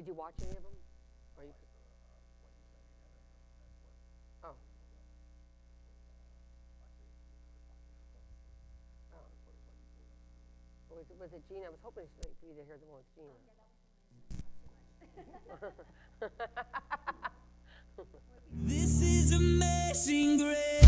Did you watch any of them? Or you? Oh. Was it Gina? I was hoping for you to hear the one with Gina. This is amazing grace.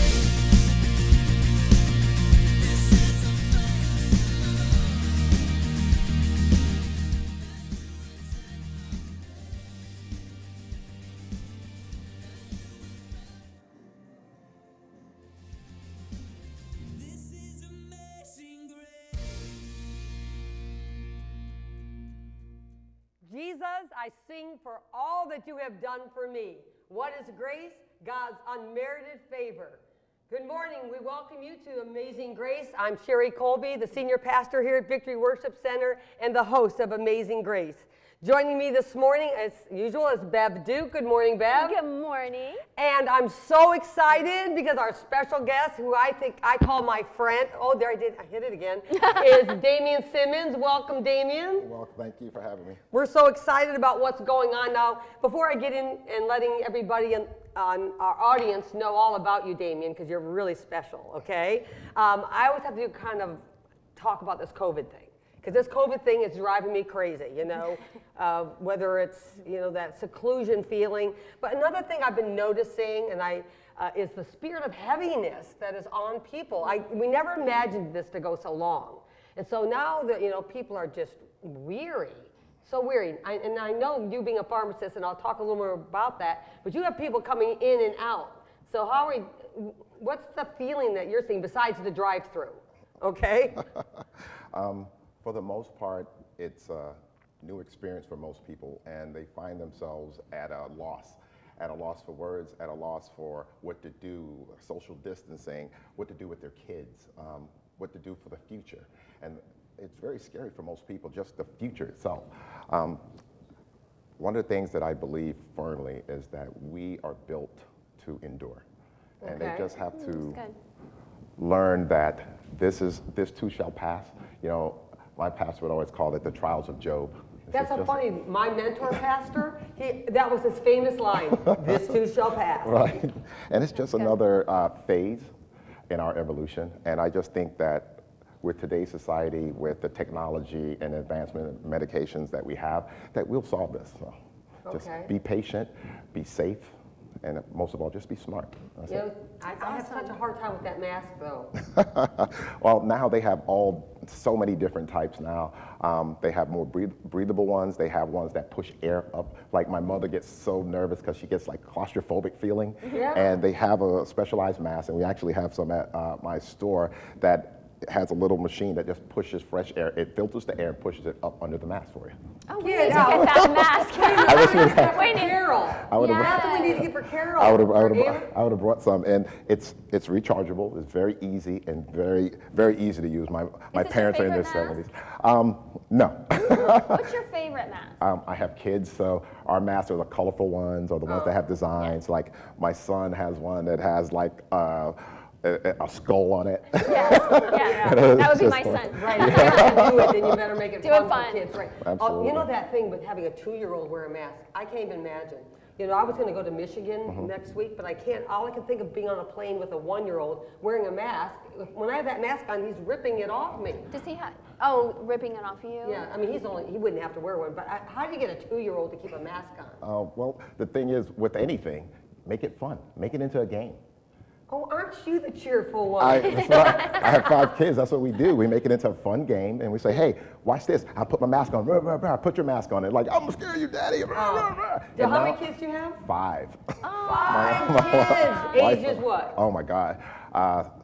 Jesus, I sing for all that you have done for me. What is grace? God's unmerited favor. Good morning. We welcome you to Amazing Grace. I'm Sherry Colby, the senior pastor here at Victory Worship Center and the host of Amazing Grace. Joining me this morning, as usual, is Bev Duke. Good morning, Bev. Good morning. And I'm so excited because our special guest, who I think I call my friend, oh, there I hit it again, is Damien Simmons. Welcome, Damien. Well, thank you for having me. We're so excited about what's going on now. Before I get in and letting everybody on our audience know all about you, Damien, because you're really special, okay? I always have to kind of talk about this COVID thing. Because this COVID thing is driving me crazy, you know, whether it's, you know, that seclusion feeling. But another thing I've been noticing, and is the spirit of heaviness that is on people. We never imagined this to go so long. And so now that, you know, people are just weary, so weary. And I know you being a pharmacist, and I'll talk a little more about that, but you have people coming in and out. So what's the feeling that you're seeing besides the drive-through, okay? For the most part, it's a new experience for most people, and they find themselves at a loss for words, at a loss for what to do, social distancing, what to do with their kids, what to do for the future. And it's very scary for most people, just the future itself. One of the things that I believe firmly is that we are built to endure. Okay. And they just have to learn that this too shall pass. You know, my pastor would always call it the trials of Job. That's so funny. My mentor pastor, that was his famous line, this too shall pass. Right. And it's just another phase in our evolution. And I just think that with today's society, with the technology and advancement of medications that we have, that we'll solve this. So just be patient, be safe, and most of all, just be smart. You know, I have such a hard time with that mask, though. Well, now they have so many different types now. They have more breathable ones. They have ones that push air up. Like my mother gets so nervous because she gets like claustrophobic feeling. Yeah. And they have a specialized mask, and we actually have some at my store that has a little machine that just pushes fresh air. It filters the air and pushes it up under the mask for you. Oh, we need to get that mask. I wish we had. Wait, Carol. That's what we need to get for Carol. I would have brought some, and it's rechargeable. It's very easy and very, very easy to use. My parents are in their 70s. No. What's your favorite mask? I have kids, so our masks are the colorful ones or the ones that have designs. Like my son has one that has like a skull on it. Yes, yeah. That would be my son. Right, if you're going to do it, then you better make it fun for kids. Right. Absolutely. You know that thing with having a 2-year-old wear a mask? I can't even imagine. You know, I was going to go to Michigan next week, but I can't. All I can think of being on a plane with a 1-year-old wearing a mask. When I have that mask on, he's ripping it off me. Does he have, ripping it off you? Yeah, I mean, he wouldn't have to wear one, but how do you get a 2-year-old to keep a mask on? Well, the thing is, with anything, make it fun. Make it into a game. Oh, aren't you the cheerful one? I have 5 kids. That's what we do. We make it into a fun game, and we say, hey, watch this. I put my mask on. Put your mask on. And like, I'm going to scare you, Daddy. How many kids do you have? 5. Oh, 5 kids. Ages what? Oh, my God.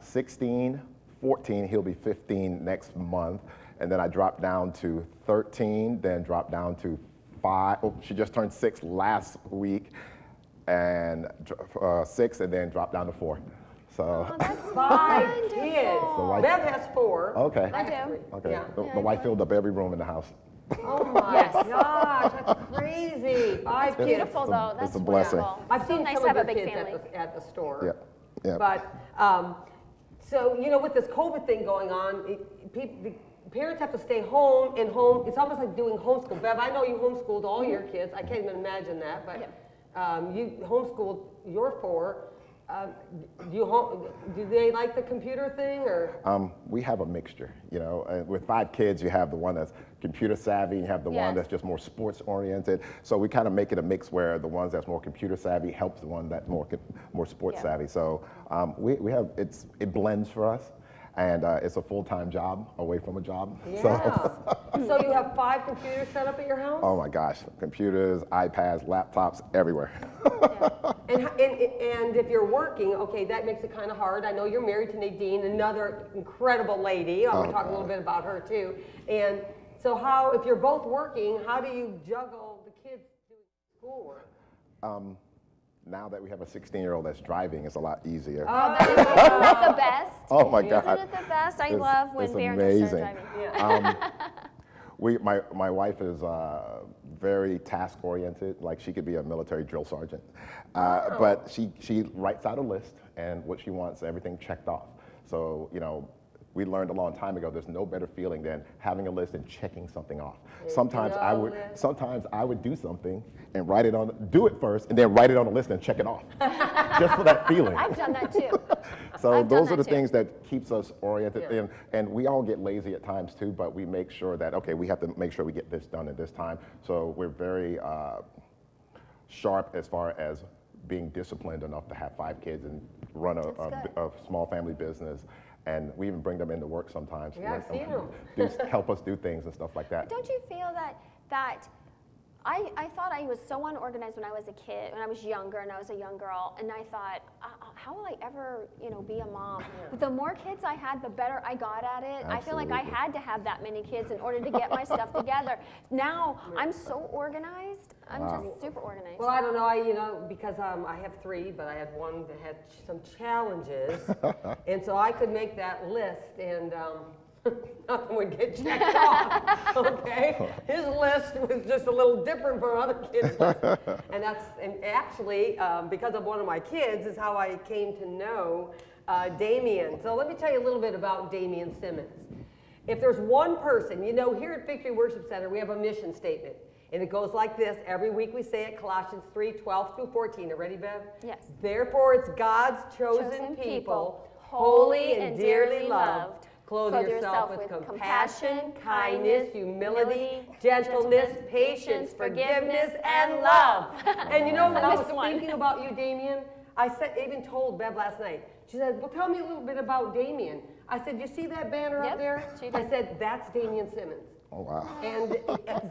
16, 14. He'll be 15 next month. And then I dropped down to 13, then dropped down to 5. Oh, she just turned 6 last week. And 6, and then drop down to 4. So that's 5 kids. Bev has 4. Okay. I do. Okay. Yeah. The wife filled up every room in the house. Oh my gosh, that's crazy. 5 kids. Beautiful though. That's a blessing. wonderful. I've seen nice some to have of a your big kids family. at the store. Yeah. But so you know, with this COVID thing going on, parents have to stay home and home. It's almost like doing homeschool. Bev, I know you homeschooled all your kids. I can't even imagine that, but you homeschooled your 4. Do they like the computer thing, or? We have a mixture, you know. With 5 kids, you have the one that's computer savvy, you have the one that's just more sports oriented. So we kind of make it a mix where the ones that's more computer savvy helps the one that's more sports savvy. So we have, it blends for us. And it's a full-time job away from a job. Yeah. So you have 5 computers set up at your house? Oh my gosh, computers, iPads, laptops, everywhere. And if you're working, okay, that makes it kind of hard. I know you're married to Nadine, another incredible lady. I'm going to talk a little bit about her too. And so if you're both working, how do you juggle the kids doing schoolwork? Now that we have a 16-year-old that's driving, it's a lot easier. Isn't it the best? Oh my God. Isn't it the best? I love when parents amazing. start driving. Yeah. My wife is very task-oriented. Like, she could be a military drill sergeant. But she writes out a list, and what she wants, everything checked off. So, you know, we learned a long time ago, there's no better feeling than having a list and checking something off. Sometimes I would do something and do it first, and then write it on the list and check it off, just for that feeling. I've done that too. So those are the things that keeps us oriented, and we all get lazy at times too, but we make sure that, okay, we have to make sure we get this done at this time. So we're very sharp as far as being disciplined enough to have 5 kids and run a small family business. And we even bring them into work sometimes. Yeah, I've seen them. Help us do things and stuff like that. Don't you feel that I thought I was so unorganized when I was a kid, when I was younger and I was a young girl, and I thought, how will I ever, be a mom? But the more kids I had, the better I got at it. Absolutely. I feel like I had to have that many kids in order to get my stuff together. Now I'm so organized. I'm just super organized. Well, I don't know, because I have 3, but I had one that had some challenges. And so I could make that list, and nothing would get checked off, okay? His list was just a little different from other kids' lists. And actually, because of one of my kids, is how I came to know Damien. So let me tell you a little bit about Damien Simmons. If there's one person, here at Victory Worship Center, we have a mission statement. And it goes like this. Every week we say it, Colossians 3:12-14. Are ready, Bev? Yes. Therefore, it's God's chosen people, holy and dearly loved. Clothe yourself with compassion, kindness, humility, gentleness, patience, forgiveness, and love. And when I was thinking about you, Damien, I even told Bev last night. She said, well, tell me a little bit about Damien. I said, you see that banner up there? I said, that's Damien Simmons. Oh, wow. And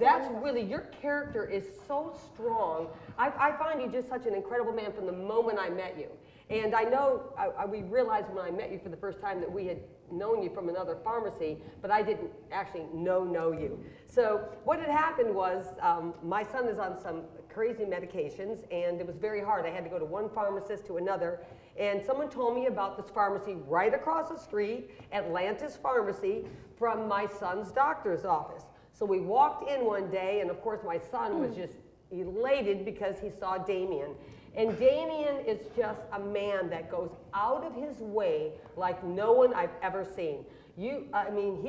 that's really, your character is so strong. I find you just such an incredible man from the moment I met you. And I know, we realized when I met you for the first time that we had known you from another pharmacy, but I didn't actually know you. So what had happened was, my son is on some crazy medications, and it was very hard. I had to go to one pharmacist to another, and someone told me about this pharmacy right across the street, Atlantis Pharmacy, from my son's doctor's office. So we walked in one day, and of course my son was just elated because he saw Damien. And Damien is just a man that goes out of his way like no one I've ever seen. He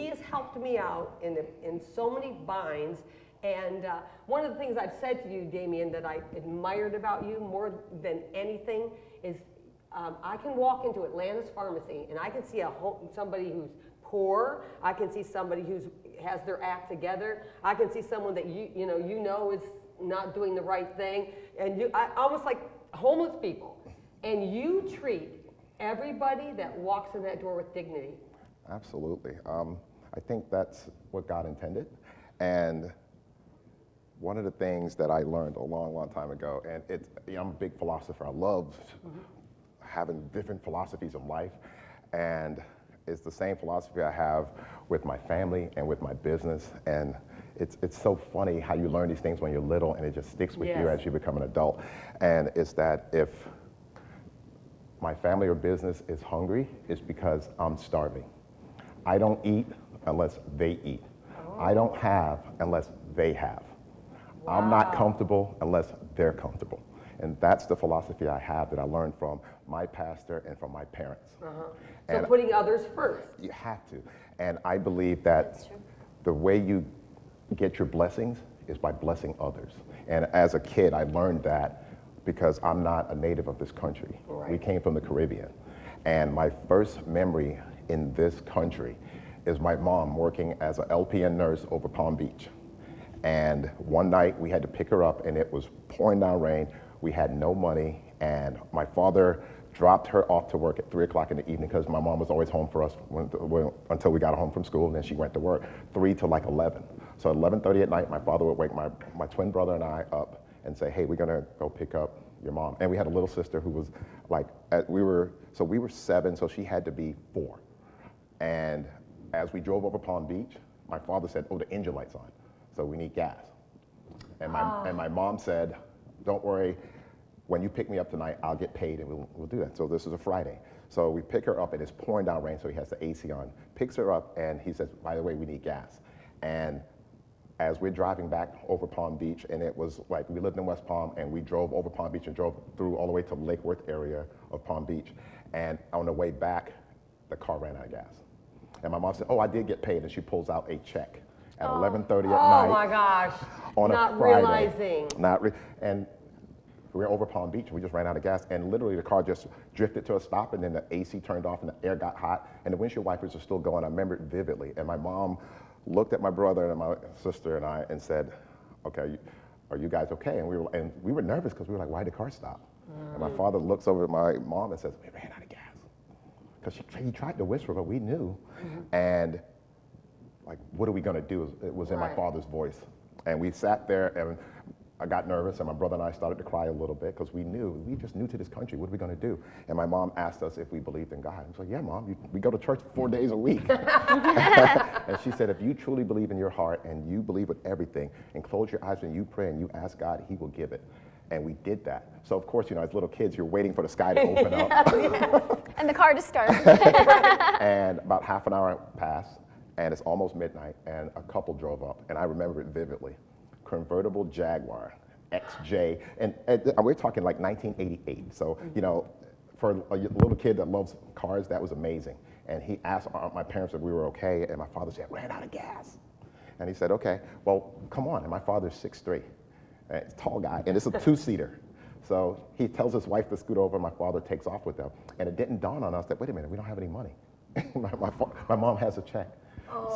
has helped me out in so many binds. And one of the things I've said to you, Damien, that I admired about you more than anything is I can walk into Atlantis Pharmacy and I can see somebody who's poor. I can see somebody who has their act together. I can see someone that you know is not doing the right thing, and almost like homeless people, and you treat everybody that walks in that door with dignity. Absolutely. I think that's what God intended, and one of the things that I learned a long time ago, and I'm a big philosopher. I love having different philosophies of life, and it's the same philosophy I have with my family and with my business. And it's so funny how you learn these things when you're little, and it just sticks with you as you become an adult. And it's that if my family or business is hungry, it's because I'm starving. I don't eat unless they eat. I don't have unless they have. Wow. I'm not comfortable unless they're comfortable. And that's the philosophy I have that I learned from my pastor and from my parents. So And putting others first. you have to. And I believe that the way you get your blessings is by blessing others. And as a kid, I learned that because I'm not a native of this country. Right. We came from the Caribbean. And my first memory in this country is my mom working as an LPN nurse over Palm Beach. And one night we had to pick her up and it was pouring down rain. We had no money and my father dropped her off to work at 3 o'clock in the evening because my mom was always home for us until we got home from school, and then she went to work 3 to like 11. So at 11:30 at night, my father would wake my twin brother and I up and say, hey, we're gonna go pick up your mom. And we had a little sister who was like, we were 7, so she had to be 4. And as we drove over Palm Beach, my father said, oh, the engine light's on, so we need gas. And my mom said, don't worry, when you pick me up tonight, I'll get paid and we'll do that. So this is a Friday. So we pick her up and it's pouring down rain, so he has the AC on. Picks her up and he says, by the way, we need gas. And as we're driving back over Palm Beach, and it was like, we lived in West Palm and we drove over Palm Beach and drove through all the way to Lake Worth area of Palm Beach. And on the way back, the car ran out of gas. And my mom said, oh, I did get paid. And she pulls out a check at 11:30 at night. Oh my gosh. On Not a Friday. realizing. And we were over Palm Beach, we just ran out of gas, and literally the car just drifted to a stop, and then the AC turned off, and the air got hot, and the windshield wipers are still going. I remember it vividly. And my mom looked at my brother and my sister and I and said, okay, are you guys okay? And we were nervous because we were like, why did the car stop? And my father looks over at my mom and says, we ran out of gas. Because he tried to whisper, but we knew. And like, what are we gonna do? It was in my father's voice. And we sat there and I got nervous, and my brother and I started to cry a little bit because we just new to this country. What are we going to do? And my mom asked us if we believed in God. I was like, yeah, Mom, we go to church 4 days a week. And she said, if you truly believe in your heart and you believe with everything and close your eyes and you pray and you ask God, he will give it. And we did that. So of course, as little kids, you're waiting for the sky to open up. And the car to start. And about half an hour passed, and it's almost midnight, and a couple drove up, and I remember it vividly. Convertible Jaguar XJ, and we're talking like 1988. So, for a little kid that loves cars, that was amazing. And he asked my parents if we were okay, and my father said, ran out of gas. And he said, okay, well, come on. And my father's 6'3", and he's a tall guy, and it's a 2-seater. So he tells his wife to scoot over, and my father takes off with them. And it didn't dawn on us that, wait a minute, we don't have any money. my mom has a check.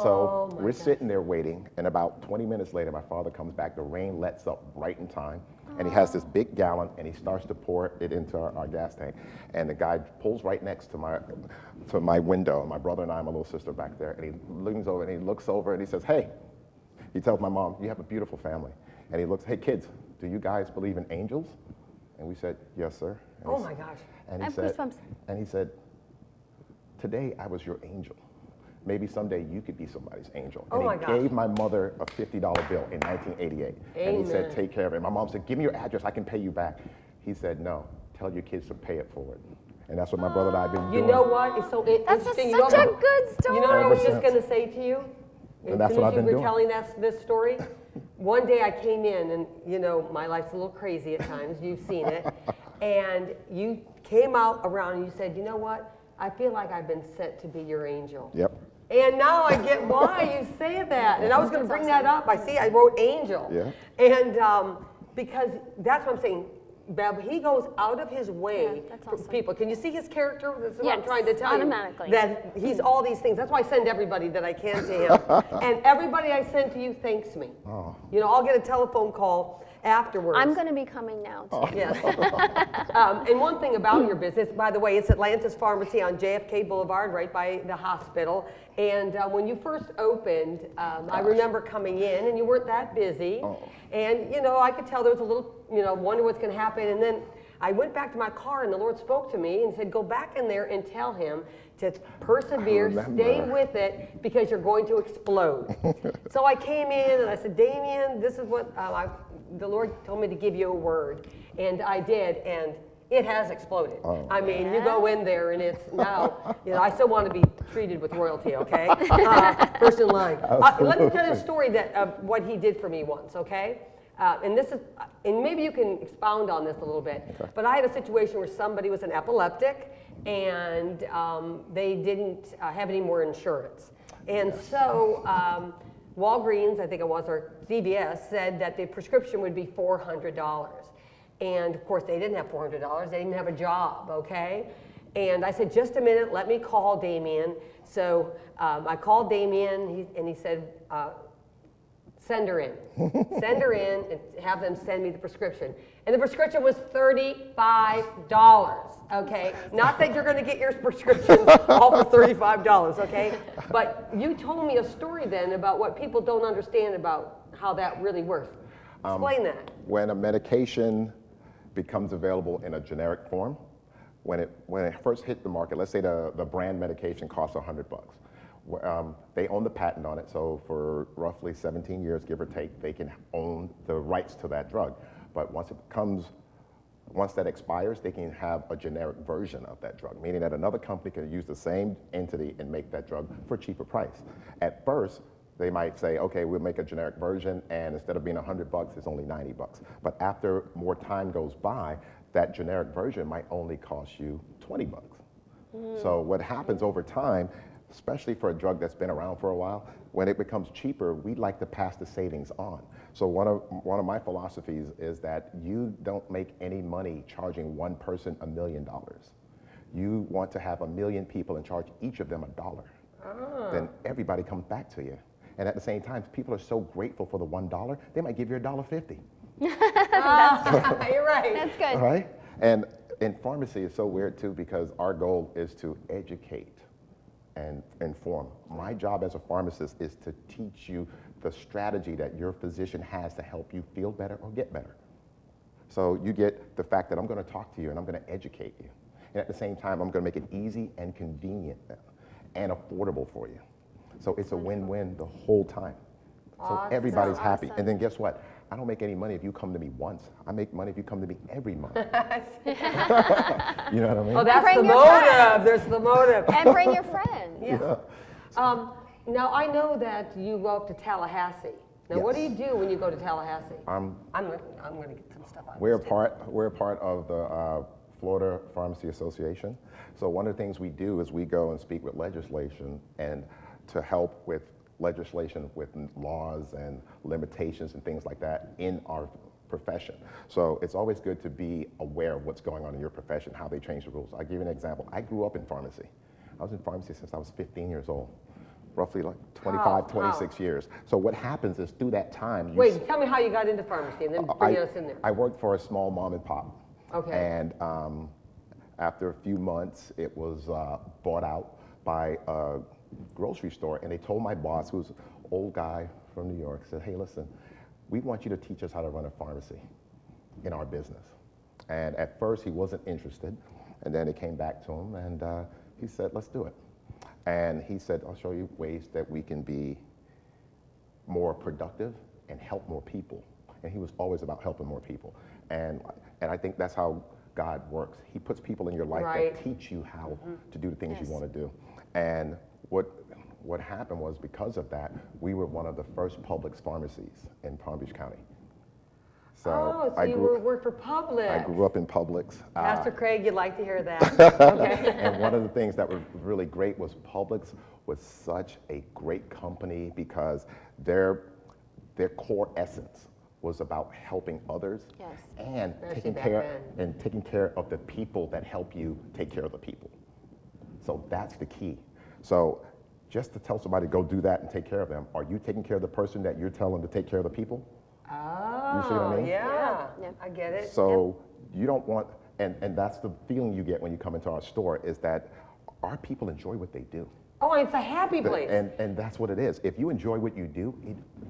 So we're sitting there waiting, and about 20 minutes later, my father comes back. The rain lets up right in time, and he has this big gallon, and he starts to pour it into our gas tank. And the guy pulls right next to my window. My brother and I, my little sister back there, and he leans over and he looks over and he says, hey, he tells my mom, you have a beautiful family. And he looks, hey kids, do you guys believe in angels? And we said, yes, sir. And Oh my gosh. And I he have said, goosebumps. and he said, today I was your angel. Maybe someday you could be somebody's angel. Oh my and he gosh. gave my mother a $50 bill in 1988. And he said, Amen. take care of it. My mom said, give me your address, I can pay you back. He said, no, tell your kids to pay it forward. And that's what my brother and I have been You doing. know what? It's so That's interesting. such a good story. You know what I was Ever just since. going to say to you? And that's As soon what as I've been you were doing. telling us this story, one day I came in, and my life's a little crazy at times. You've seen it. And you came out around and you said, you know what? I feel like I've been sent to be your angel. Yep. And now I get why you say that. And I was going to bring that up. I see I wrote angel. Yeah. And because that's what I'm saying. Bev, he goes out of his way Yeah, that's for awesome. people. Can you see his character? That's what I'm Yes, trying to tell automatically. you. That he's all these things. That's why I send everybody that I can to him. And everybody I send to you thanks me. Oh. I'll get a telephone call afterwards. I'm going to be coming now, too. Yes. And one thing about your business, by the way, it's Atlantis Pharmacy on JFK Boulevard, right by the hospital. And when you first opened, I remember coming in, and you weren't that busy. Oh. And, I could tell there was a little, wonder what's going to happen. And then I went back to my car, and the Lord spoke to me and said, go back in there and tell him to persevere, stay with it, because you're going to explode. So I came in, and I said, Damien, this is what the Lord told me to give you a word. And I did, and it has exploded. Oh. I mean, you go in there, and it's now, I still want to be treated with royalty, okay? First in line. Let me tell you a story of what he did for me once, okay? and this is, and maybe you can expound on this a little bit, but I had a situation where somebody was an epileptic and they didn't have any more insurance. And so Walgreens, I think it was, or CVS, said that the prescription would be $400. And of course, they didn't have $400. They didn't have a job, okay? And I said, just a minute, let me call Damien. So I called Damien, and he said, send her in. Send her in and have them send me the prescription. And the prescription was $35, okay? Not that you're gonna get your prescriptions all for $35, okay? But you told me a story then about what people don't understand about how that really works. Explain that. When a medication becomes available in a generic form, when it first hit the market, let's say the brand medication costs $100. They own the patent on it, so for roughly 17 years, give or take, they can own the rights to that drug. But once that expires, they can have a generic version of that drug, meaning that another company can use the same entity and make that drug for a cheaper price. At first, they might say, okay, we'll make a generic version, and instead of being $100, it's only $90. But after more time goes by, that generic version might only cost you $20. So what happens over time, especially for a drug that's been around for a while, when it becomes cheaper, we'd like to pass the savings on. So one of my philosophies is that you don't make any money charging one person $1 million. You want to have 1 million people and charge each of them $1. Then everybody comes back to you. And at the same time, people are so grateful for the $1, they might give you $1.50. You're right. That's good. All right? And in pharmacy, it's so weird too, because our goal is to educate and inform. My job as a pharmacist is to teach you the strategy that your physician has to help you feel better or get better. So you get the fact that I'm going to talk to you and I'm going to educate you. And at the same time, I'm going to make it easy and convenient and affordable for you. So it's a win-win the whole time. So everybody's happy. And then guess what? I don't make any money if you come to me once. I make money if you come to me every month. You know what I mean? Oh, that's the Bring your motive. friends. There's the motive. And bring your friends. Yeah. Now I know that you go up to Tallahassee. Now, what do you do when you go to Tallahassee? I'm going to get some stuff out. We're a part of the Florida Pharmacy Association. So one of the things we do is we go and speak with legislation and to help with legislation with laws and limitations and things like that in our profession. So it's always good to be aware of what's going on in your profession, how they change the rules. I'll give you an example. I grew up in pharmacy. I was in pharmacy since I was 15 years old, roughly like 25, 26 years. So what happens is through that time, Wait, tell me how you got into pharmacy and then bring us in there. I worked for a small mom and pop. Okay. And after a few months, it was bought out by a grocery store, and they told my boss, who's an old guy from New York, said, hey, listen, we want you to teach us how to run a pharmacy in our business. And at first, he wasn't interested, and then it came back to him, and he said, let's do it. And he said, I'll show you ways that we can be more productive and help more people. And he was always about helping more people. And I think that's how God works. He puts people in your life that teach you how to do the things you want to do. And what happened was, because of that, we were one of the first Publix pharmacies in Palm Beach County. So you worked for Publix. I grew up in Publix. Pastor Craig, you'd like to hear that. Okay. And one of the things that was really great was Publix was such a great company because their core essence was about helping others and taking care of the people that help you take care of the people. So that's the key. So just to tell somebody to go do that and take care of them, are you taking care of the person that you're telling to take care of the people? Oh, you see what I mean? Yeah. I get it. So you don't want, and that's the feeling you get when you come into our store, is that our people enjoy what they do. Oh, it's a happy place. And that's what it is. If you enjoy what you do,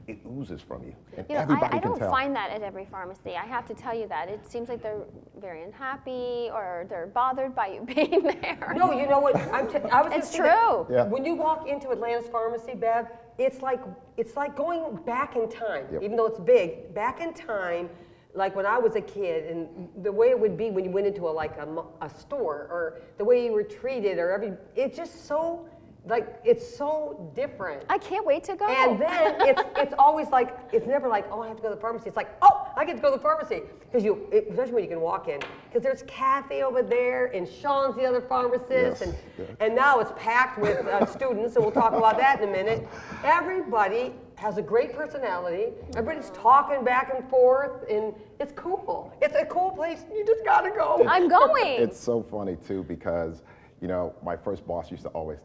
it oozes from you. And You know, everybody I can don't tell. find that at every pharmacy. I have to tell you that. It seems like they're very unhappy or they're bothered by you being there. No, you know what? I was It's just thinking, true. Yeah. When you walk into Atlanta's Pharmacy, Bev, it's like going back in time, Yep. even though it's big, back in time, like when I was a kid, and the way it would be when you went into a store, or the way you were treated, or it's just so Like, it's so different. I can't wait to go. And then it's always like, it's never like, oh, I have to go to the pharmacy. It's like, oh, I get to go to the pharmacy. Because especially when you can walk in. Because there's Kathy over there, and Sean's the other pharmacist. Yes, And now it's packed with students, and we'll talk about that in a minute. Everybody has a great personality. Everybody's talking back and forth, and it's cool. It's a cool place. You just got to go. I'm going. It's so funny too because, you know, my first boss used to always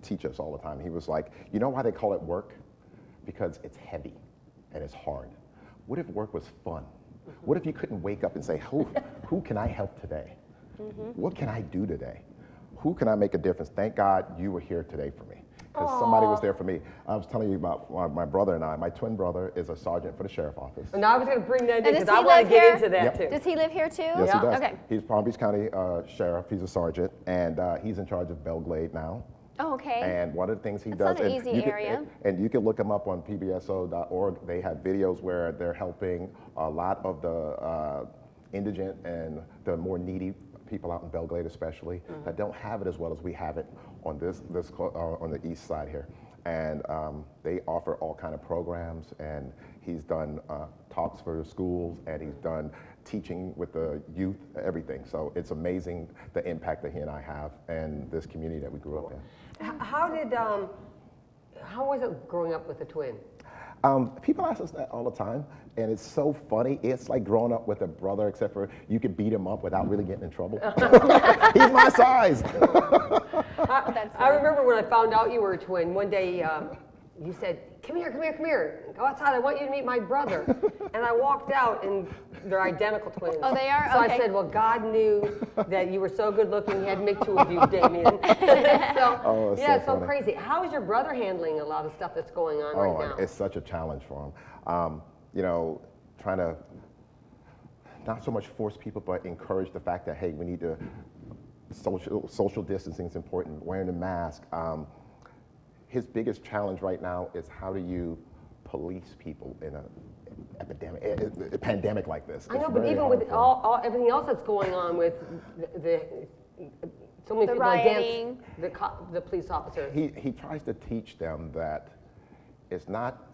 teach us all the time. He was like, you know why they call it work? Because it's heavy and it's hard. What if work was fun? What if you couldn't wake up and say, who can I help today? What can I do today? Who can I make a difference? Thank God you were here today for me. Because somebody was there for me. I was telling you about my brother and I. My twin brother is a sergeant for the sheriff office. And I was going to bring that in And because does I he want live to get here? into that Yep. too. Does he live here too? Yes, he does. Okay. He's Palm Beach County Sheriff. He's a sergeant, and he's in charge of Belglade now. Oh, okay. And one of the things he That's does, not an and easy you can, area. and you can look him up on pbso.org. They have videos where they're helping a lot of the indigent and the more needy people out in Belglade, especially that don't have it as well as we have it on on the east side here. And they offer all kind of programs, and he's done talks for the schools, and he's done teaching with the youth, everything. So it's amazing the impact that he and I have and this community that we grew up in. How was it growing up with a twin? People ask us that all the time, and it's so funny. It's like growing up with a brother, except for you could beat him up without really getting in trouble. He's my size. I remember when I found out you were a twin, one day you said, come here, go outside, I want you to meet my brother. And I walked out and they're identical twins. Oh, they are? So Okay. I said, well, God knew that you were so good looking, he had to make two of you, Damien. So, Oh, it's yeah, so it's so funny. crazy. How is your brother handling a lot of stuff that's going on right now? It's such a challenge for him. You know, trying to not so much force people, but encourage the fact that, hey, we need to, social distancing is important, wearing a mask. His biggest challenge right now is how do you police people in a pandemic like this? I know, It's but very even hard with for him. everything else that's going on with so many The people rioting. against the police officers. He tries to teach them that it's not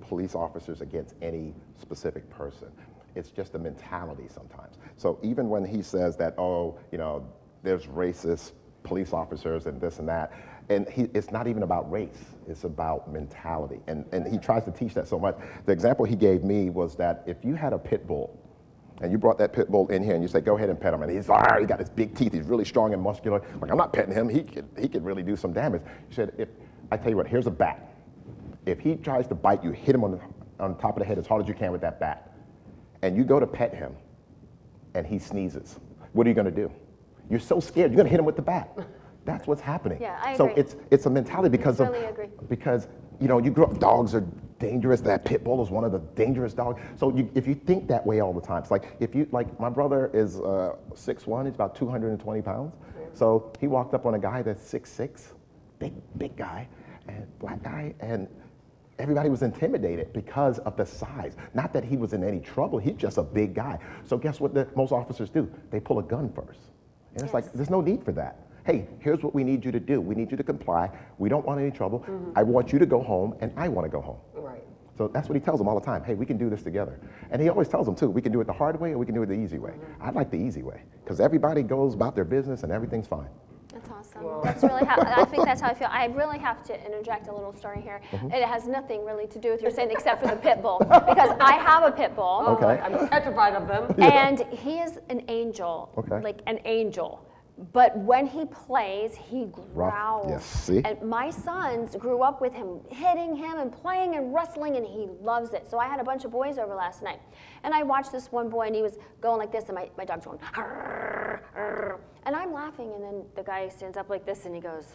police officers against any specific person. It's just a mentality sometimes. So even when he says that, oh, you know, there's racist police officers and this and that, and it's not even about race, it's about mentality. And he tries to teach that so much. The example he gave me was that if you had a pit bull, and you brought that pit bull in here and you say, go ahead and pet him, and he's he got his big teeth, he's really strong and muscular. Like, I'm not petting him, he could really do some damage. He said, I tell you what, here's a bat. If he tries to bite you, hit him on top of the head as hard as you can with that bat. And you go to pet him, and he sneezes. What are you gonna do? You're so scared, you're gonna hit him with the bat. That's what's happening. Yeah, I so agree. it's a mentality because Really agree. because you know, you grow up, dogs are dangerous. That pit bull is one of the dangerous dogs. So if you think that way all the time, it's like my brother is 6'1", he's about 220 pounds. So he walked up on a guy that's 6'6", big guy, and black guy, and everybody was intimidated because of the size. Not that he was in any trouble, he's just a big guy. So guess what most officers do? They pull a gun first. And it's like, there's no need for that. Hey, here's what we need you to do. We need you to comply. We don't want any trouble. I want you to go home, and I want to go home. Right. So that's what he tells them all the time. Hey, we can do this together. And he always tells them, too, we can do it the hard way or we can do it the easy way. I like the easy way, because everybody goes about their business and everything's fine. That's awesome. That's really how I think that's how I feel. I really have to interject a little story here. It has nothing really to do with your saying except for the pit bull, because I have a pit bull. Okay. I'm petrified of them. And he is an angel, Okay. like an angel. But when he plays, he growls. Yes, see? And my sons grew up with him, hitting him and playing and wrestling, and he loves it. So I had a bunch of boys over last night. And I watched this one boy, and he was going like this, and my dog's going, "Arr, arr." And I'm laughing, and then the guy stands up like this, and he goes,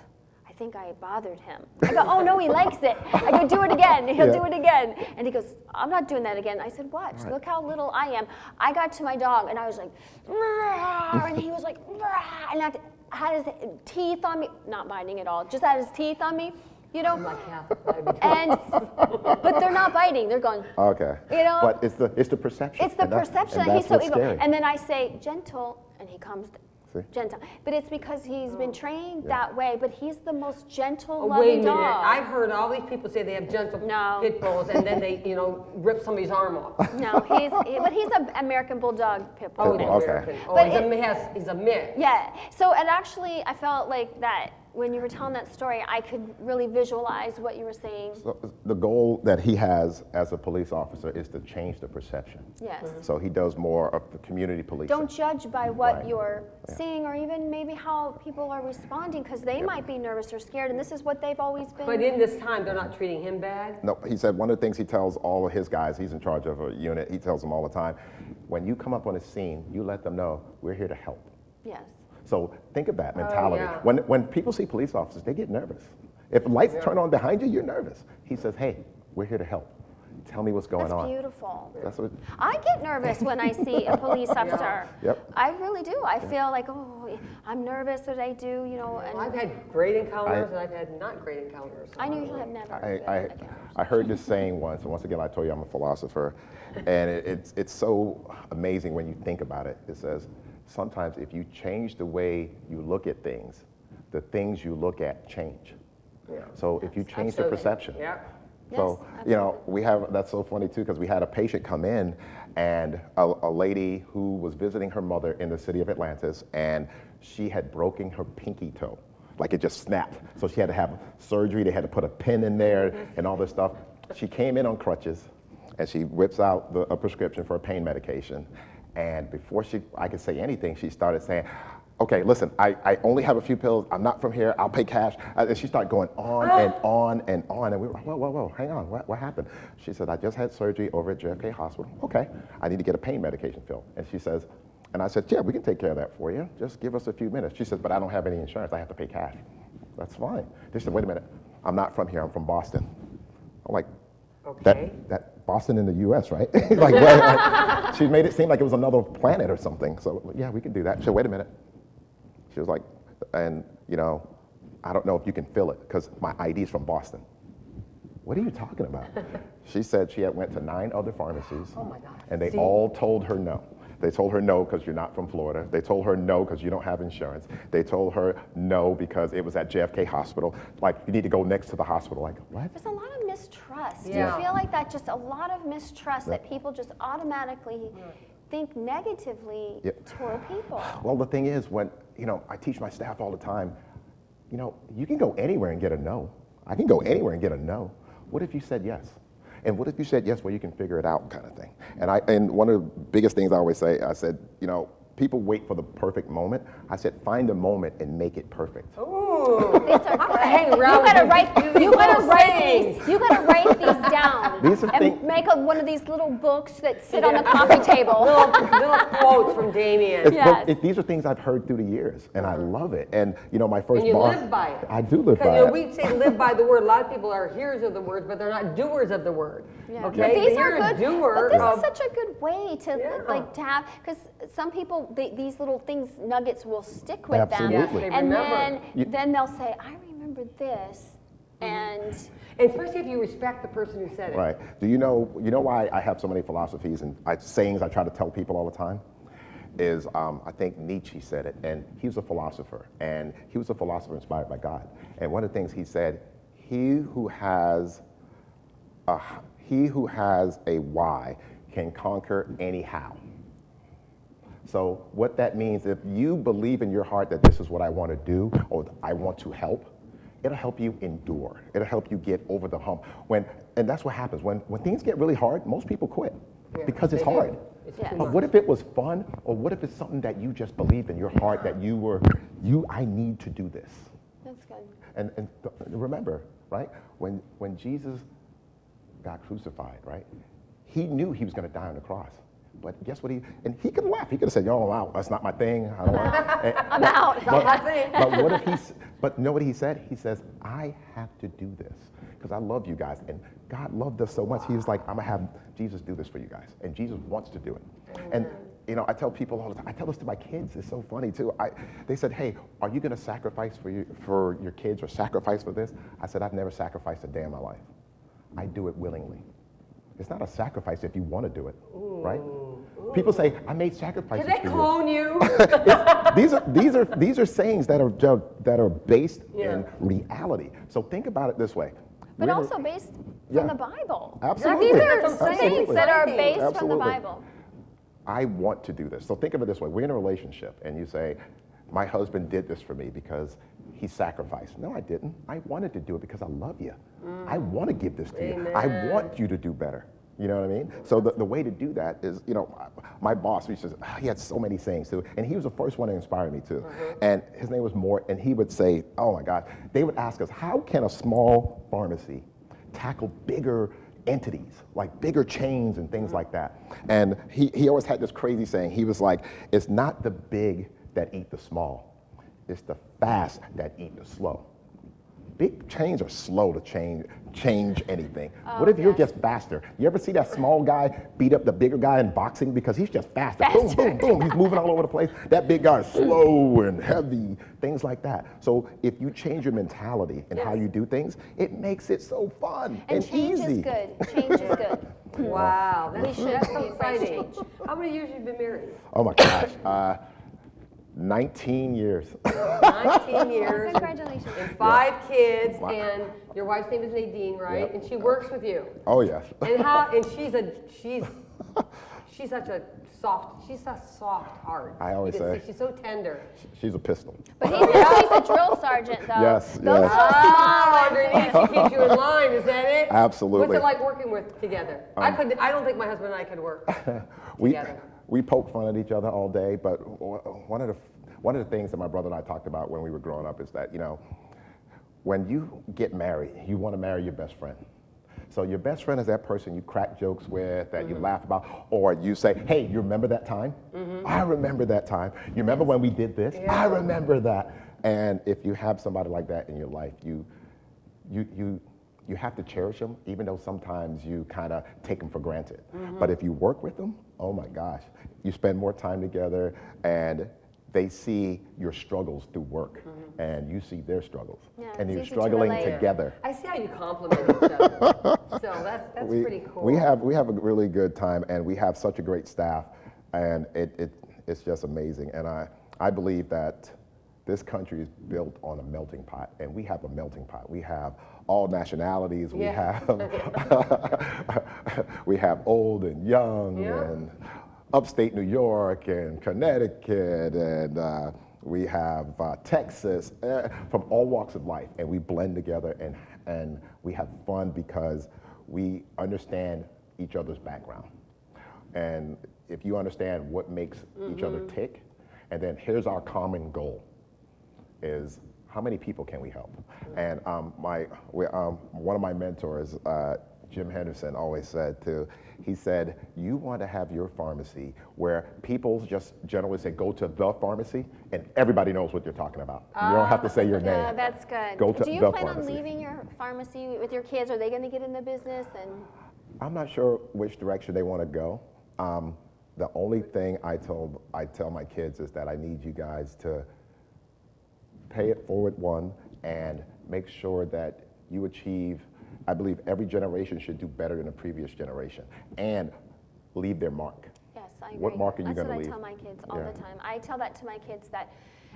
I think I bothered him. I go, oh no, he likes it. I go, do it again. He'll do it again. And he goes, I'm not doing that again. I said, watch, look how little I am. I got to my dog and I was like, "Rah," and he was like, "Rah," and I had his teeth on me, not biting at all, just had his teeth on me, you know. My cat. And, but they're not biting, they're going, Okay. You know? But it's the perception. it's the and that's- perception and that he's that's so what's evil. scary. And then I say, gentle, and he comes, See? Gentle. But it's because he's been trained that way, but he's the most gentle, Oh, wait a loving minute. dog. I've heard all these people say they have gentle No. pit bulls and then they, rip somebody's arm off. No, but he's an American Bulldog pit bull. Oh, Oh, the okay. American. Oh, But he's a mix. Yeah. So, and actually, I felt like that when you were telling that story, I could really visualize what you were saying. So the goal that he has as a police officer is to change the perception. Yes. So he does more of the community policing. Don't judge by what Right. you're seeing or even maybe how people are responding because they might be nervous or scared, and this is what they've always been. But in this time, they're not treating him bad? No, he said one of the things he tells all of his guys, he's in charge of a unit, he tells them all the time, when you come up on a scene, you let them know we're here to help. Yes. So think of that mentality. yeah. When people see police officers, they get nervous. If lights turn on behind you, you're nervous. He says, hey, we're here to help. Tell me what's going That's on. beautiful. That's what. I get nervous when I see a police officer. Yep. I really do. I feel like, oh, I'm nervous that I do, and I've had great encounters and I've had not great encounters. I usually have never. I heard this saying once, and once again, I told you I'm a philosopher, and it's so amazing when you think about it. It says, sometimes if you change the way you look at things, the things you look at change. So if you change the Absolutely. perception. Yeah. So, that's so funny too, because we had a patient come in and a lady who was visiting her mother in the city of Atlantis, and she had broken her pinky toe. Like it just snapped. So she had to have surgery. They had to put a pin in there and all this stuff. She came in on crutches and she whips out a prescription for a pain medication. And before I could say anything, she started saying, okay, listen, I only have a few pills. I'm not from here. I'll pay cash. And she started going on and on and on. And we were like, whoa, hang on. What happened? She said, I just had surgery over at JFK Hospital. Okay, I need to get a pain medication filled. And she says, and I said, yeah, we can take care of that for you. Just give us a few minutes. She says, but I don't have any insurance. I have to pay cash. That's fine. She said, wait a minute. I'm not from here. I'm from Boston. I'm like, Okay. that Boston in the U.S., right? like, she made it seem like it was another planet or something. So yeah, we can do that. She said, wait a minute. She was like, and I don't know if you can fill it because my ID is from Boston. What are you talking about? She said she had went to 9 other pharmacies. Oh my gosh. And they all told her no. They told her no because you're not from Florida. They told her no because you don't have insurance. They told her no because it was at JFK Hospital. Like, you need to go next to the hospital. Like, what? There's a lot of mistrust. Yeah. Do you feel like that? Just a lot of mistrust that people just automatically think negatively toward people. Well, the thing is, when, I teach my staff all the time, you can go anywhere and get a no. I can go anywhere and get a no. What if you said yes? And what if you said yes where you can figure it out kind of thing? And one of the biggest things I always say, I said, people wait for the perfect moment. I said, find a moment and make it perfect. Ooh. These are good. hang around You gotta with write. these You gotta little write sayings. these. You gotta write these down These are and things- make one of these little books that sit on the coffee table. little quotes from Damien. Yes. These are things I've heard through the years, and I love it. And my first And you boss, live by it. I do live by Because it. we say live by the word. A lot of people are hearers of the word, but they're not doers of the word. Yeah. Okay, But these But you're are a good. doer But this of. is such a good way to Yeah. to have, because some people these little things nuggets will stick with Absolutely. them, Yes, they and remember. then they'll say, I remember this, and And especially if you respect the person who said it. Right. Do you know why I have so many philosophies and sayings I try to tell people all the time? Is I think Nietzsche said it, and he was a philosopher, and he was a philosopher inspired by God. And one of the things he said, he who has a why can conquer any how. So what that means, if you believe in your heart that this is what I want to do, or I want to help, it'll help you endure. It'll help you get over the hump. And that's what happens. When things get really hard, most people quit Yeah, because it's they do. hard. It's Yeah. too But much. what if it was fun? Or what if it's something that you just believed in your heart that I need to do this? that's good. And remember, right? When Jesus got crucified, right? He knew he was going to die on the cross. But guess what and he could laugh. He could have said, yo, I'm out. That's not my thing. I don't want I'm out. But what if but know what he said? He says, I have to do this because I love you guys. And God loved us so much. He was like, I'm going to have Jesus do this for you guys. And Jesus wants to do it. And, I tell people all the time, I tell this to my kids. It's so funny too. They said, hey, are you going to sacrifice for your kids or sacrifice for this? I said, I've never sacrificed a day in my life. I do it willingly. It's not a sacrifice if you want to do it, right? People say, I made sacrifices Can they for clone you? These are sayings that are based in reality. So think about it this way. But We're- also based Yeah. from the Bible. Absolutely. These are That's what I'm sayings saying. that are based from the Absolutely. Bible. I want to do this. So think of it this way. We're in a relationship and you say, my husband did this for me because he sacrificed. No, I didn't. I wanted to do it because I love you. I want to give this to you. I want you to do better. You know what I mean? So the way to do that is, you know, my boss, he had so many sayings too, and he was the first one to inspire me too. And his name was Mort, and he would say, oh my God, they would ask us, how can a small pharmacy tackle bigger entities, like bigger chains and things like that? And he always had this crazy saying. He was like, it's not the big that eat the small, it's the fast that eat the slow. Big chains are slow to change anything. What if you're just faster? You ever see that small guy beat up the bigger guy in boxing because he's just faster? Boom, boom, boom. He's moving all over the place. That big guy is slow and heavy, things like that. So if you change your mentality and how you do things, it makes it so fun and change easy. is good. Change is good. Wow, that's so embrace exciting. change. How many years have you been married? Oh my gosh, 19 years. 19 years. Congratulations. And 5 kids, Wow. and your wife's name is Nadine, right? Yep. And she works with you. Oh yes. And she's such a soft heart. I always You can say. see she's so tender. She's a pistol. But he's a drill sergeant, though. Yes, Those yes. Oh, underneath, she keeps you in line, is that it? Absolutely. What's it like working with together? I don't think my husband and I could work together. We poke fun at each other all day, but one of the things that my brother and I talked about when we were growing up is that, you know, when you get married, you want to marry your best friend. So your best friend is that person you crack jokes with, that you laugh about, or you say, hey, you remember that time? I remember that time. You remember when we did this? I remember that. And if you have somebody like that in your life, you have to cherish them, even though sometimes you kind of take them for granted. But if you work with them, oh my gosh, you spend more time together and they see your struggles through work and you see their struggles. Yeah, and it's you're easy to struggling relate. together. I see how you compliment each other. So that's pretty cool. We have a really good time and we have such a great staff and it's just amazing. And I believe that this country is built on a melting pot, and we have a melting pot. We have all nationalities. We we have old and young, and upstate New York and Connecticut, and we have Texas, from all walks of life, and we blend together and we have fun because we understand each other's background. And if you understand what makes each other tick, and then here's our common goal, is how many people can we help? And one of my mentors, Jim Henderson, always said he said, you want to have your pharmacy where people just generally say, go to the pharmacy, and everybody knows what you're talking about. You don't have to say your name. Yeah, that's good. Go to Do you the plan pharmacy. on leaving your pharmacy with your kids? Are they going to get in the business? And I'm not sure which direction they want to go. The only thing I tell my kids is that I need you guys to pay it forward, one, and make sure that you achieve. I believe every generation should do better than the previous generation and leave their mark. yes, I agree. What mark are you That's going to what leave? I tell my kids all Yeah. the time. I tell that to my kids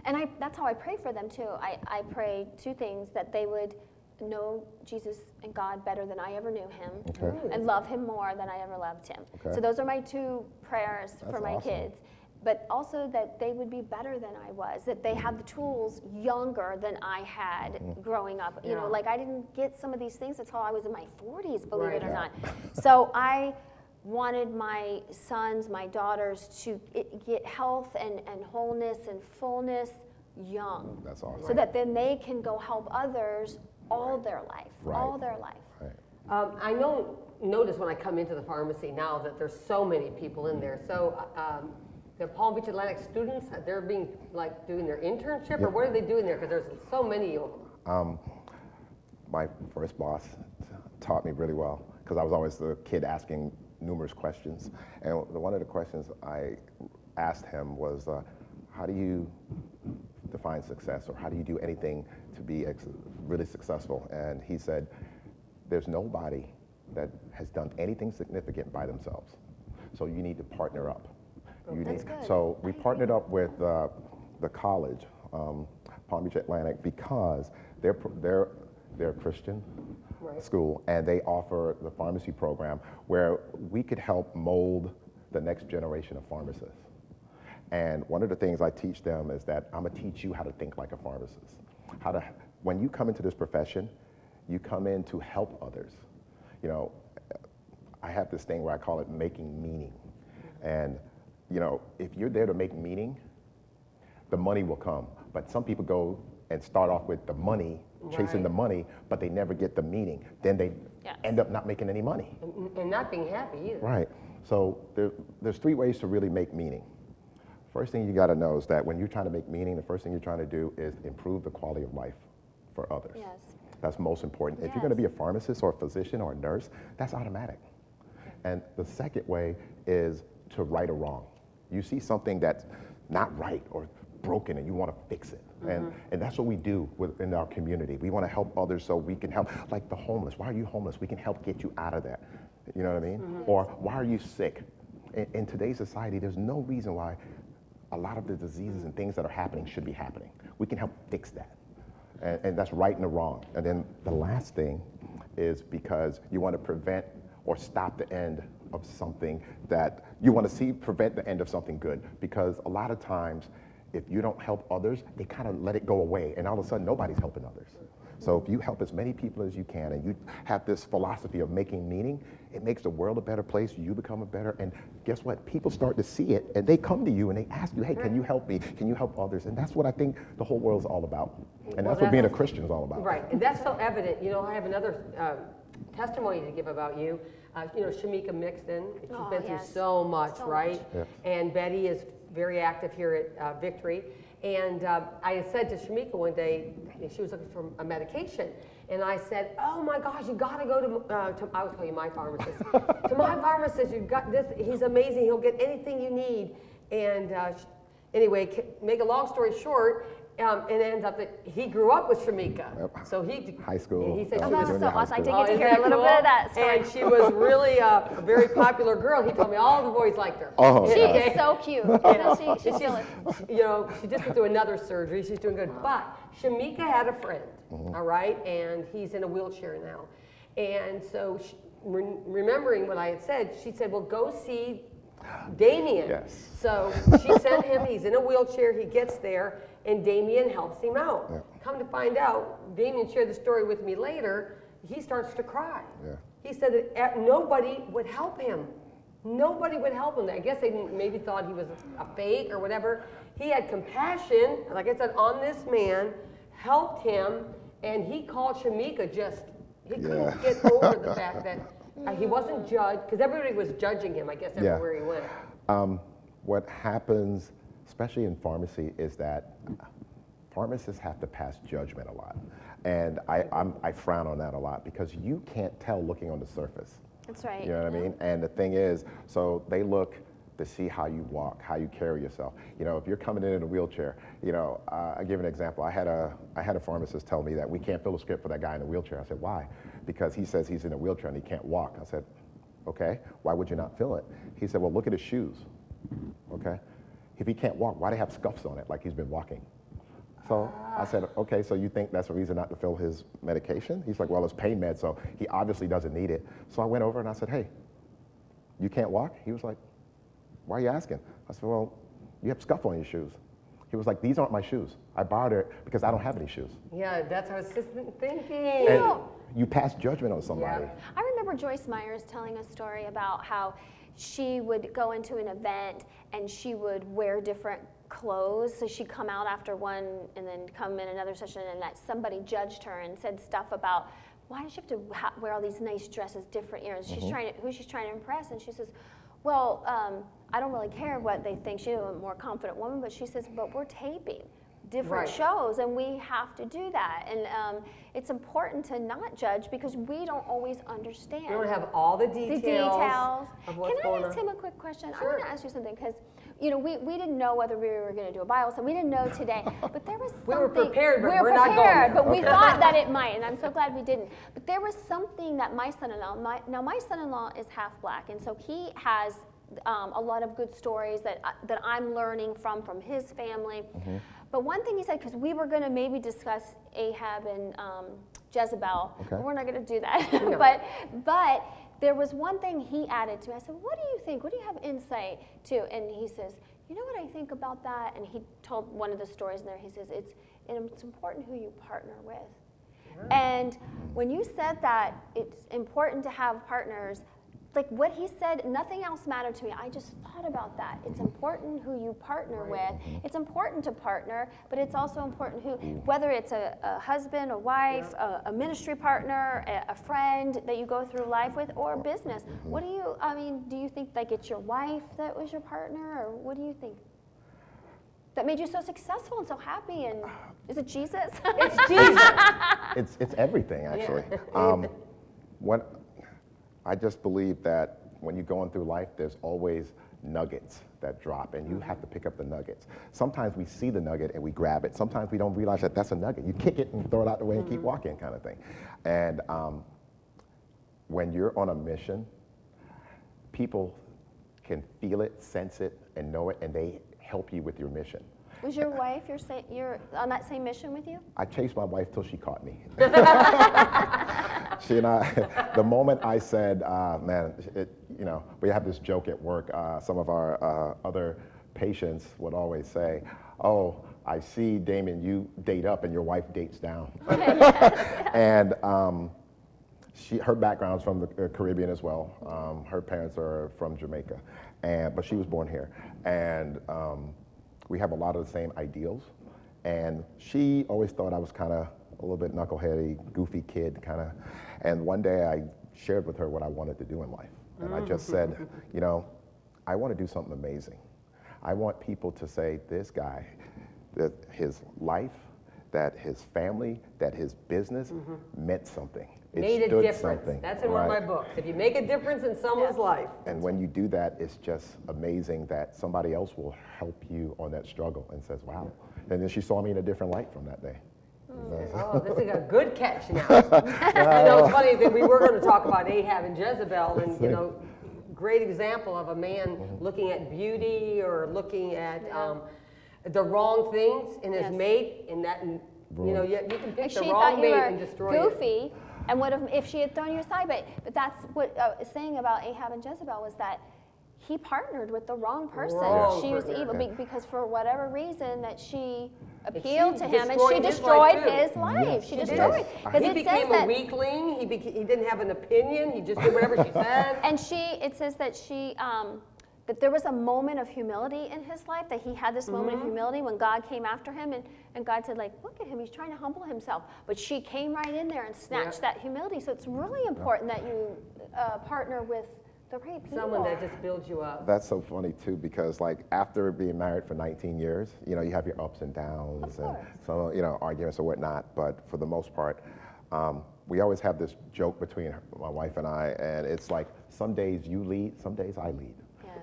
and that's how I pray for them too. I pray 2 things: that they would know Jesus and God better than I ever knew him, Okay. and love him more than I ever loved him. Okay. So those are my 2 prayers for That's my awesome. kids. But also that they would be better than I was, that they had the tools younger than I had Mm-hmm. growing up. You know, like I didn't get some of these things until I was in my 40s, believe it or Right. not. So I wanted my sons, my daughters to get health and wholeness and fullness young. That's awesome. So that then they can go help others all their life, all Right. their life. Right. I notice when I come into the pharmacy now that there's so many people in there. So the Palm Beach Atlantic students, they're being doing their internship, or what are they doing there? Because there's so many of them. My first boss taught me really well because I was always the kid asking numerous questions. And one of the questions I asked him was, how do you define success, or how do you do anything to be really successful? And he said, there's nobody that has done anything significant by themselves. So you need to partner up. That's good. So we partnered up with the college, Palm Beach Atlantic, because they're a Christian school, and they offer the pharmacy program where we could help mold the next generation of pharmacists. And one of the things I teach them is that I'm gonna teach you how to think like a pharmacist. When you come into this profession, you come in to help others. You know, I have this thing where I call it making meaning. And, you know, if you're there to make meaning, the money will come. But some people go and start off with the money, chasing the money, but they never get the meaning. Then they end up not making any money. And not being happy either. Right. So there's 3 ways to really make meaning. First thing you got to know is that when you're trying to make meaning, the first thing you're trying to do is improve the quality of life for others. Yes. That's most important. If you're going to be a pharmacist or a physician or a nurse, that's automatic. And the second way is to right a wrong. You see something that's not right or broken and you want to fix it. And that's what we do in our community. We want to help others so we can help, like the homeless. Why are you homeless? We can help get you out of that. You know what I mean? Or why are you sick? In today's society, there's no reason why a lot of the diseases and things that are happening should be happening. We can help fix that. And that's right and the wrong. And then the last thing is because you want to prevent or stop the end of something that you want to see, prevent the end of something good. Because a lot of times, if you don't help others, they kind of let it go away. And all of a sudden, nobody's helping others. So if you help as many people as you can and you have this philosophy of making meaning, it makes the world a better place, you become a better, and guess what? People start to see it and they come to you and they ask you, hey, can you help me? Can you help others? And that's what I think the whole world's all about. And that's what being a Christian is all about. Right, and that's so evident. You know, I have another testimony to give about you. You know, Shamika Mixon, she's been through so much, right? Yes. And Betty is very active here at Victory. And I had said to Shamika one day, she was looking for a medication, and I said, oh my gosh, you gotta go to I was calling you my pharmacist, to my pharmacist, you've got this, he's amazing, he'll get anything you need. And anyway, make a long story short, it ends up that he grew up with Shamika. Yep. So he High school. He said Oh, she that was was so awesome. I did Oh, get to isn't hear that a little cool? bit of that story. And she was really a very popular girl. He told me all the boys liked her. Oh, She yeah. is so cute. She still is. You know, she just went through another surgery. She's doing good. But Shamika had a friend, all right, and he's in a wheelchair now. And so, remembering what I had said, she said, well, go see Damien. Yes. So she sent him, he's in a wheelchair, he gets there, and Damien helps him out. Yeah. Come to find out, Damien shared the story with me later, he starts to cry. Yeah. He said that nobody would help him. Nobody would help him. I guess they maybe thought he was a fake or whatever. He had compassion, like I said, on this man, helped him, and he called Shamika he couldn't get over the fact that he wasn't judged, because everybody was judging him, I guess, everywhere he went. What happens, especially in pharmacy, is that pharmacists have to pass judgment a lot. And I frown on that a lot because you can't tell looking on the surface. That's right. You know what I mean? And the thing is, so they look to see how you walk, how you carry yourself. You know, if you're coming in a wheelchair, you know, I'll give an example. I had a pharmacist tell me that we can't fill a script for that guy in a wheelchair. I said, why? Because he says he's in a wheelchair and he can't walk. I said, okay, why would you not fill it? He said, well, look at his shoes, okay? If he can't walk, why do they have scuffs on it like he's been walking? So I said, okay, so you think that's a reason not to fill his medication? He's like, well, it's pain med, so he obviously doesn't need it. So I went over and I said, hey, you can't walk? He was like, why are you asking? I said, well, you have scuff on your shoes. He was like, these aren't my shoes. I borrowed it because I don't have any shoes. Yeah, that's how I was just thinking. And you pass judgment on somebody. Yeah. I remember Joyce Myers telling a story about how she would go into an event and she would wear different clothes. So she'd come out after one and then come in another session, and that somebody judged her and said stuff about, why does she have to wear all these nice dresses, different earrings? She's who she's trying to impress. And she says, well, I don't really care what they think. She's a more confident woman, but she says, but we're taping different shows, and we have to do that. And it's important to not judge because we don't always understand. We don't have all the details, of what's Can going I ask on. him a quick question? Sure. I want to ask you something because you know, we didn't know whether we were going to do a Bible study. We didn't know today, but there was something. We were prepared, but we were we're not prepared, going. but we thought that it might, and I'm so glad we didn't. But there was something that my son-in-law, my son-in-law is half black, and so he has a lot of good stories that I'm learning from his family. But one thing he said, because we were going to maybe discuss Ahab and Jezebel, but we're not going to do that. No. but there was one thing he added to me. I said, what do you think? What do you have insight to? And he says, you know what I think about that? And he told one of the stories in there. He says, it's important who you partner with. And when you said that it's important to have partners, like what he said, nothing else mattered to me. I just thought about that. It's important who you partner with. It's important to partner, but it's also important who, whether it's a husband, a wife, a ministry partner, a friend that you go through life with, or business. What do you, I mean, do you think like it's your wife that was your partner, or what do you think? That made you so successful and so happy, and is it Jesus? It's Jesus. It's everything, actually. I just believe that when you're going through life, there's always nuggets that drop, and you have to pick up the nuggets. Sometimes we see the nugget and we grab it. Sometimes we don't realize that that's a nugget. You kick it and throw it out the way and keep walking, kind of thing. And when you're on a mission, people can feel it, sense it, and know it, and they help you with your mission. Was your wife you're on that same mission with you? I chased my wife till she caught me. She and I, the moment I said, man, you know, we have this joke at work. Some of our other patients would always say, oh, I see, Damien, you date up and your wife dates down. And her background's from the Caribbean as well. Her parents are from Jamaica, but she was born here. And we have a lot of the same ideals. And she always thought I was kind of a little bit knuckleheady, goofy kid, kind of. And one day I shared with her what I wanted to do in life. And I just said, you know, I want to do something amazing. I want people to say, this guy, that his life, that his family, that his business meant something. It Made a stood difference. something. That's in one of my books. If you make a difference in someone's life. And when you do that, it's just amazing that somebody else will help you on that struggle and says, wow. And then she saw me in a different light from that day. Oh, this is a good catch now. You know, it's funny that we were going to talk about Ahab and Jezebel, and you know, great example of a man looking at beauty or looking at the wrong things in his mate, and that, you know, you can pick the wrong mate and destroy it. Goofy, and would have if she had thrown you aside. But that's what saying about Ahab and Jezebel was that he partnered with the wrong person. She was evil because for whatever reason that she appealed to him, and she destroyed his life. She destroyed. He became a weakling. He didn't have an opinion. He just did whatever she said. And it says that she, that there was a moment of humility in his life, that he had this moment of humility when God came after him, and God said, like, look at him, he's trying to humble himself. But she came right in there and snatched that humility. So it's really important that you partner with the right people. Someone that just builds you up. That's so funny too, because like after being married for 19 years, you know, you have your ups and downs and some, you know, arguments or whatnot. But for the most part, we always have this joke between my wife and I, and it's like some days you lead, some days I lead.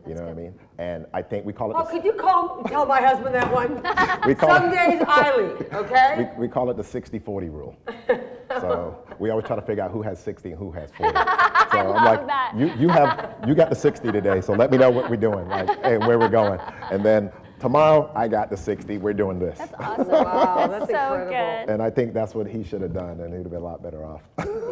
You know what I mean? And I think we call it. Oh, could you tell my husband that one? Some days I lead, okay? We call it the 60-40 rule. So we always try to figure out who has 60 and who has 40. So I'm like, that. you got the 60 today, so let me know what we're doing, like, and where we're going. And then tomorrow I got the 60. We're doing this. That's awesome. Wow, that's so incredible. good. And I think that's what he should have done, and he'd have been a lot better off.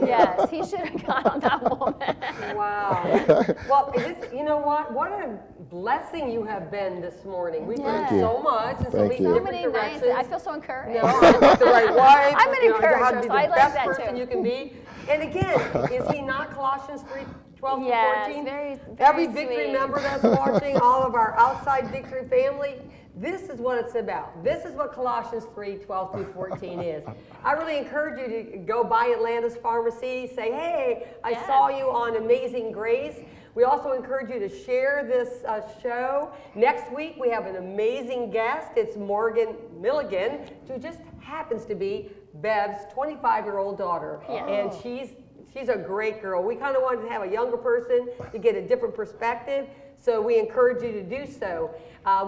Yes, he should have gone on that woman. Wow. Well, you know what? What a blessing you have been this morning. We've learned so much in so many different directions. I feel so encouraged. You know, pick the right wife. I'm an encourager, to be so I the like best that person too. you can be. And again, is he not Colossians 3:12 Yes, through 14? very Every Victory sweet. member that's watching, all of our outside Victory family, this is what it's about. This is what Colossians 3:12 through 14 is. I really encourage you to go by Atlanta's Pharmacy, say, hey, I saw you on Amazing Grace. We also encourage you to share this show. Next week, we have an amazing guest. It's Morgan Milligan, who just happens to be Bev's 25-year-old daughter. And She's a great girl. We kind of wanted to have a younger person to get a different perspective, so we encourage you to do so.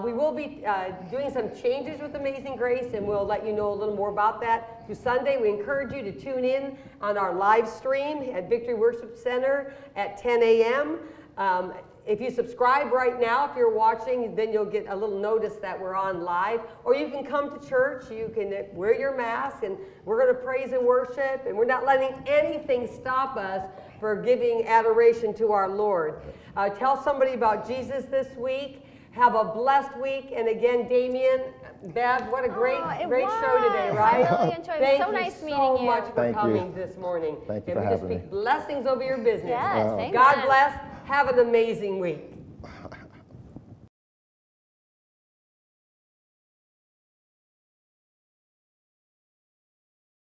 We will be doing some changes with Amazing Grace, and we'll let you know a little more about that through Sunday. We encourage you to tune in on our live stream at Victory Worship Center at 10 a.m. If you subscribe right now, if you're watching, then you'll get a little notice that we're on live. Or you can come to church, you can wear your mask, and we're going to praise and worship, and we're not letting anything stop us for giving adoration to our Lord. Tell somebody about Jesus this week. Have a blessed week. And again, Damien, Bev, what a great show today, right? I really enjoyed it. So nice meeting you. Thank you so much for coming this morning. Thank you and for we just having speak me. blessings over your business. Yes, amen. God bless. Have an amazing week.